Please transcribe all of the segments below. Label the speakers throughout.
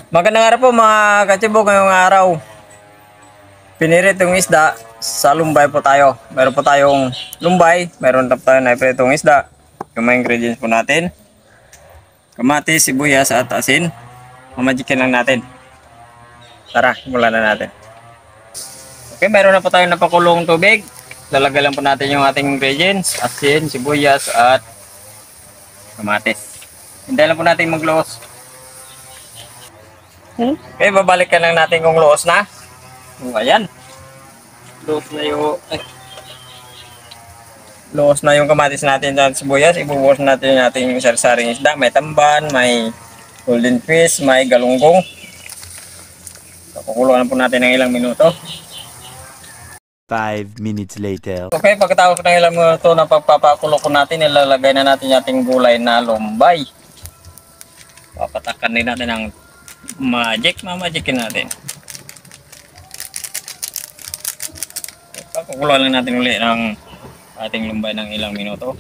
Speaker 1: Magandang araw po mga katsibog. Ngayong araw, piniritong isda sa lumbay po tayo. Meron po tayong lumbay, meron tayo na ipiritong isda. Yung mga ingredients po natin: kamatis, sibuyas at asin. Mamajikin lang natin. Tara, simulan na natin. Okay, meron na po tayong napakulong tubig. Lalagay lang po natin yung ating ingredients: asin, sibuyas at kamatis. Hintayin lang po natin magluos. Okay, babalikan lang natin kung luos na. Ayan. Luos na yung luos na yung kamatis natin at sibuyas. Ibubuhos natin yung ating sari-saring isda. May tamban, may golden fish, may galunggong. Pakukuluan po natin ng ilang minuto.
Speaker 2: 5 minutes later.
Speaker 1: Okay, pagkatapos ng ilang minuto na pagpapakulo ko natin, ilalagay na natin yung ating gulay na lumbay. Papatakan din natin ng mamajikin natin. Pakukuluan lang natin ulit ng ating lumbay ng ilang minuto.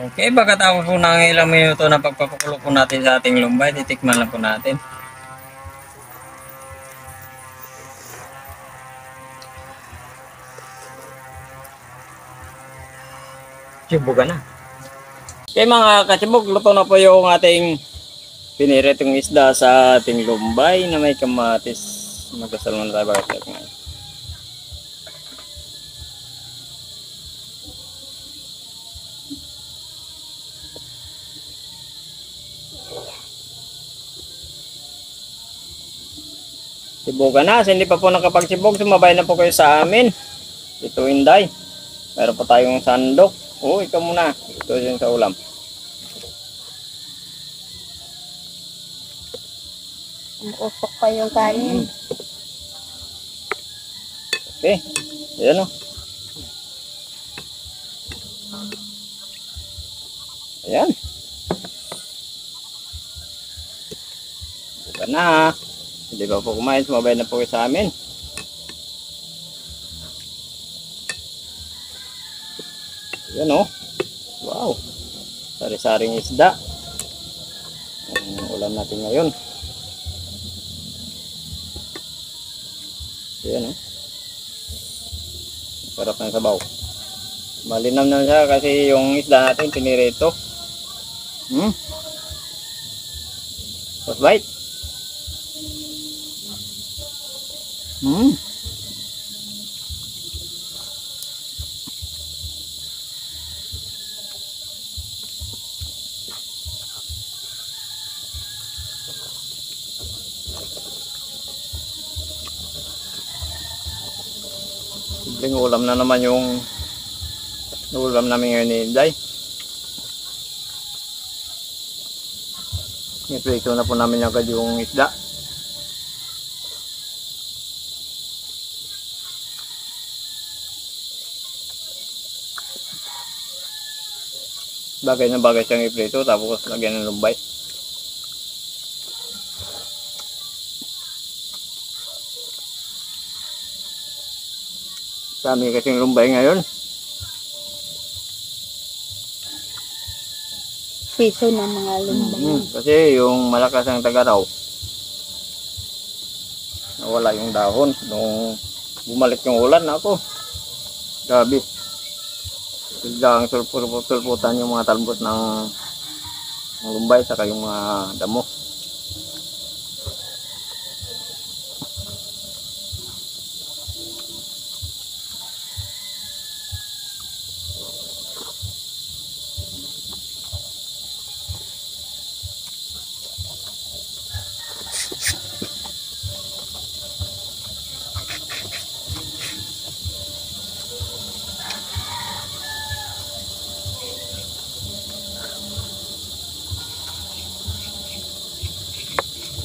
Speaker 1: Okay, pagkatapos po ng ilang minuto na pagpapakulo po natin sa ating lumbay, titikman lang po natin. Sibugan na. Okay mga katsibog, luto na po yung ating piniritong isda sa ating lumbay na may kamatis. Magkasal muna tayo bakit ngayon. Sibugan na. Hindi pa po nakapagsibog, sumabay na po kayo sa amin. Ito Inday. Meron pa tayong sandok. Ikaw muna. Ito yung sa ulam.
Speaker 3: Usok pa yung kanin.
Speaker 1: Okay. Ayan o. Ayan. Bukan na. Hindi pa po kumain. Sumabay na po kayo sa amin. Ayan o. Wow. Sari-saring isda. Ang ulam natin ngayon. Ayan o. Sarap ng sabaw. Malinam na siya kasi yung isda natin pinirito. First bite. Simpleng ulam na naman yung ulam namin ngayon ni Inday. Ito na po namin agad yung isda. Bagay na bagay siyang iprito tapos lagyan ng lumbay. Dami kasing lumbay ngayon.
Speaker 3: Piso ng mga lumbay.
Speaker 1: Kasi yung malakas ang tagaraw, nawala yung dahon. Nung bumalik yung ulan, ako, grabe. Biglang sulputan yung mga talbot ng lumbay saka yung mga damo.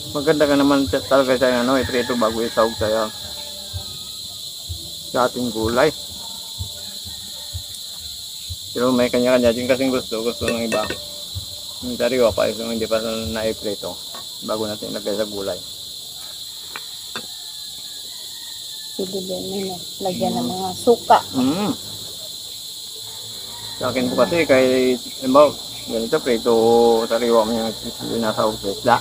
Speaker 1: Maganda ka naman talaga sa iprito bago isawag sa ating gulay. Pero may kanya-kanya din kasing gusto ng iba. Yung sariwa pa, yung hindi pa na-iprito bago natin ilagay sa gulay.
Speaker 3: Pwede din lagyan ng mga suka.
Speaker 1: Sa akin po kasi, kay Ganito, prito, sariwa mo yung sinasawag sa isda.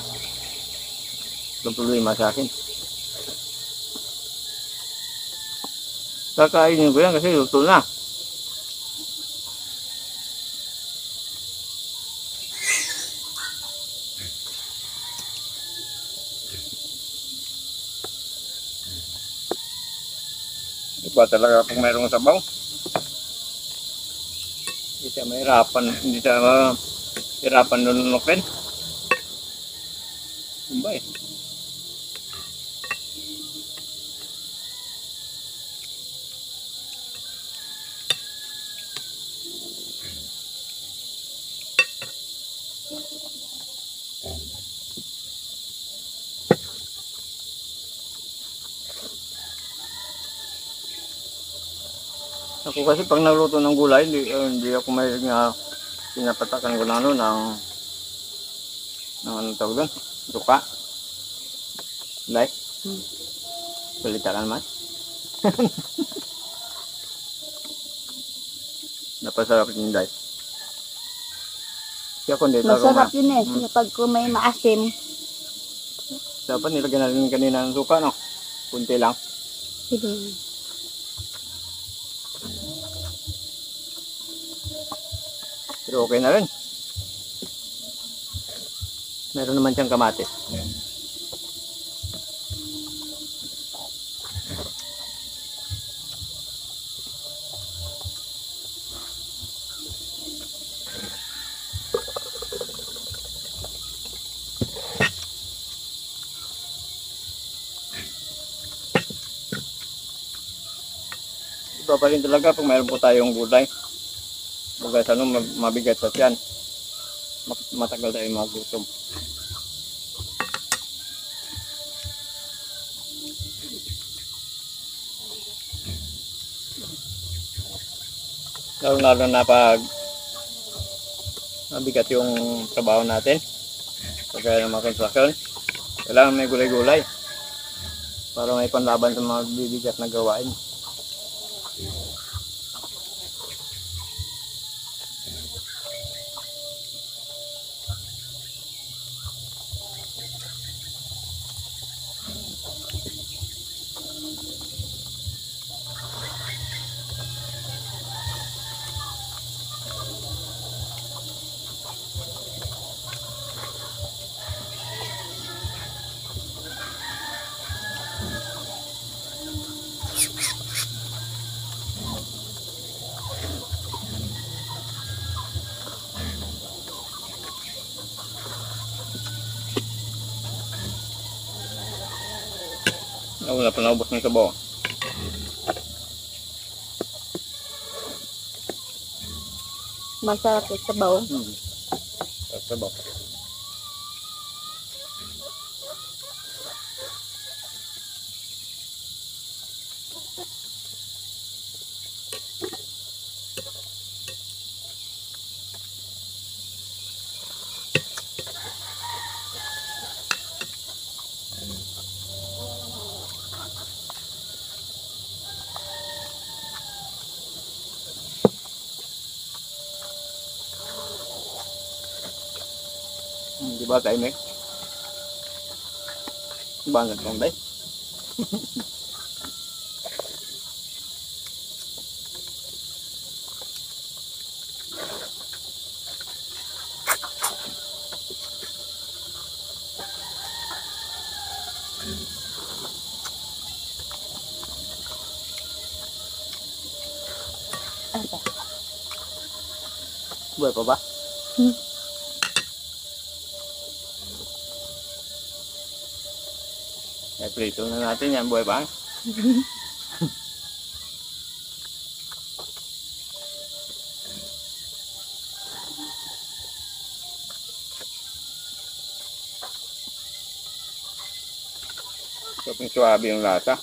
Speaker 1: Ito problema sa akin. Kakainin ko yan kasi luto na. Iba talaga kung mayroong sabaw. Hindi siya mahirapan nununukin. Ano ba eh? Ako kasi pag nagluto ng gulay, hindi ako may pinapatakan ko na ng anong tawag doon? Duka. Gulay. Salita ka naman. Napasarap yung gulay. Kaya kung dito
Speaker 3: Masarap yun eh. Kapag kung may maasim.
Speaker 1: Dapat nilagyan natin kanina ng suka, no? Kunti lang.
Speaker 3: Sige.
Speaker 1: Pero okay na rin. Meron naman siyang kamatis. Iba pa rin talaga pag mayroon po tayong gulay. Baga sa mabigat sa tiyan. Matagal tayo magutom. Lalo na pag mabigat yung trabaho natin. Kagaya ng mga construction. Kailangan may gulay-gulay. Para may panlaban sa mga bibigat na gawain. Wala pa naubos ng sabaw.
Speaker 3: Masarap yung sabaw.
Speaker 1: Sabaw. Di ba tayo may? Bangat lang tayo.
Speaker 3: Ano?
Speaker 1: Buhay pa ba? Prito na natin yan, buhay pa. Suwabe yung lasa.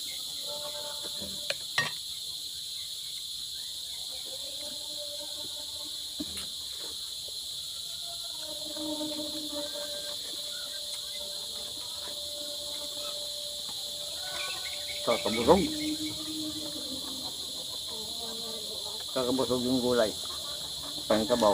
Speaker 1: Kakabusog. Kakabusog yung gulay. Pangkabaw.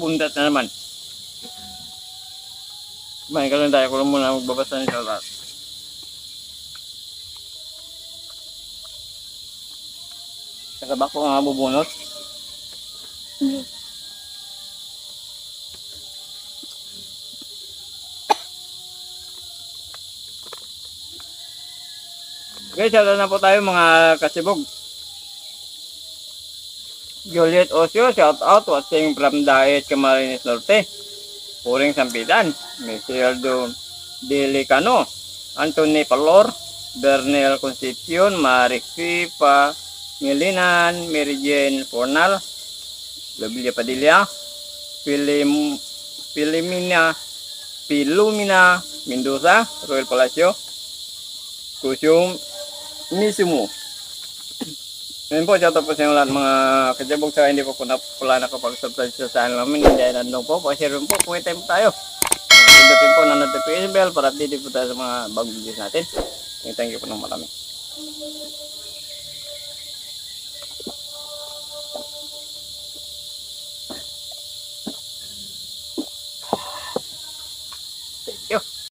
Speaker 1: Bundat na naman. Kumain ka lang tayo. Kung muna magbabasa ng shoutout. Saka ba ko nga bubunot?
Speaker 3: Hindi.
Speaker 1: Okay, shoutout na po tayo mga kasibog. Juliet Osio, shout out, watching from Daet, Camarines Norte. Puring Sampidan, Miseldo Delicano, Anthony Palor, Bernel Concepcion, Marixi Pangilinan, Mary Jane Fornal, Lovia Padilla, Pilumina Mendoza, Royal Palacio, Kusyum Misumu. Ngayon po, shout out po sa inyo lahat mga kasibog sa hindi po pala nakapag-subscribe sa channel namin. Hindi ay nandun po. Pakishare rin po. Kung may time po tayo. Pindutin po na notification bell para update po tayo sa mga bagong videos natin. Thank you po ng marami.